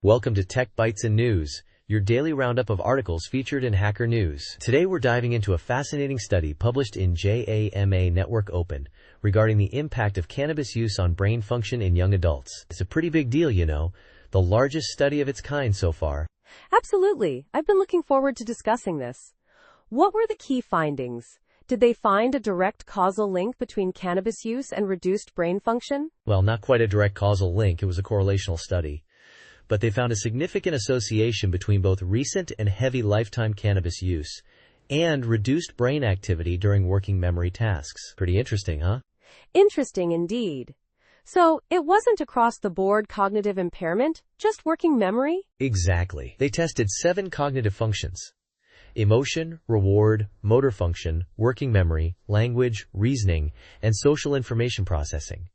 Welcome to Tech Bytes and News, your daily roundup of articles featured in Hacker News. Today we're diving into a fascinating study published in JAMA Network Open regarding the impact of cannabis use on brain function in young adults. It's a pretty big deal, the largest study of its kind so far. Absolutely. I've been looking forward to discussing this. What were the key findings? Did they find a direct causal link between cannabis use and reduced brain function? Well, not quite a direct causal link, it was a correlational study. But they found a significant association between both recent and heavy lifetime cannabis use and reduced brain activity during working memory tasks. Pretty interesting, huh? Interesting indeed. So, it wasn't across-the-board cognitive impairment, just working memory? Exactly. They tested 7 cognitive functions: emotion, reward, motor function, working memory, language, reasoning, and social information processing.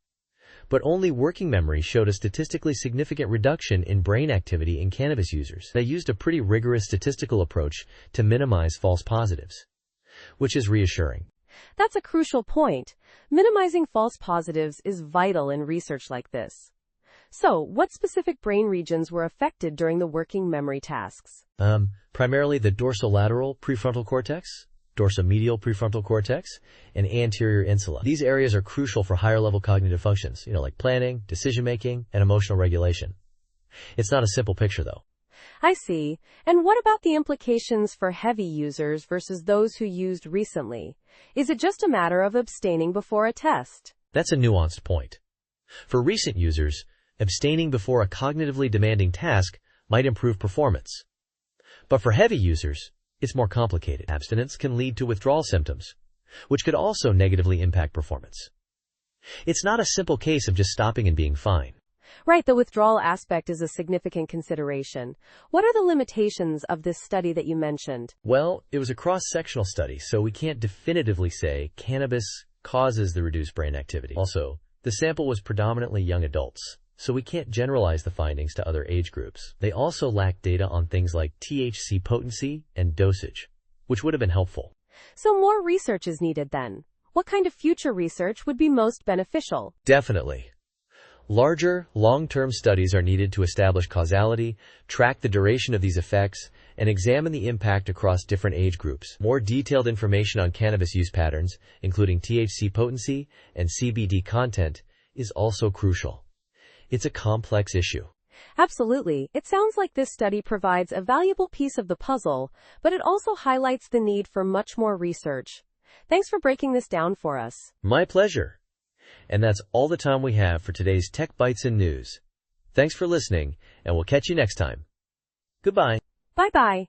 But only working memory showed a statistically significant reduction in brain activity in cannabis users. They used a pretty rigorous statistical approach to minimize false positives, which is reassuring. That's a crucial point. Minimizing false positives is vital in research like this. So, what specific brain regions were affected during the working memory tasks? Primarily the dorsolateral prefrontal cortex, dorsomedial prefrontal cortex, and anterior insula. These areas are crucial for higher-level cognitive functions, like planning, decision-making, and emotional regulation. It's not a simple picture, though. I see. And what about the implications for heavy users versus those who used recently? Is it just a matter of abstaining before a test? That's a nuanced point. For recent users, abstaining before a cognitively demanding task might improve performance. But for heavy users, it's more complicated. Abstinence can lead to withdrawal symptoms, which could also negatively impact performance. It's not a simple case of just stopping and being fine. Right, the withdrawal aspect is a significant consideration. What are the limitations of this study that you mentioned? Well, it was a cross-sectional study, so we can't definitively say cannabis causes the reduced brain activity. Also, the sample was predominantly young adults, so we can't generalize the findings to other age groups. They also lack data on things like THC potency and dosage, which would have been helpful. So more research is needed then. What kind of future research would be most beneficial? Definitely. Larger, long-term studies are needed to establish causality, track the duration of these effects, and examine the impact across different age groups. More detailed information on cannabis use patterns, including THC potency and CBD content, is also crucial. It's a complex issue. Absolutely. It sounds like this study provides a valuable piece of the puzzle, but it also highlights the need for much more research. Thanks for breaking this down for us. My pleasure. And that's all the time we have for today's Tech Bytes and News. Thanks for listening, and we'll catch you next time. Goodbye. Bye-bye.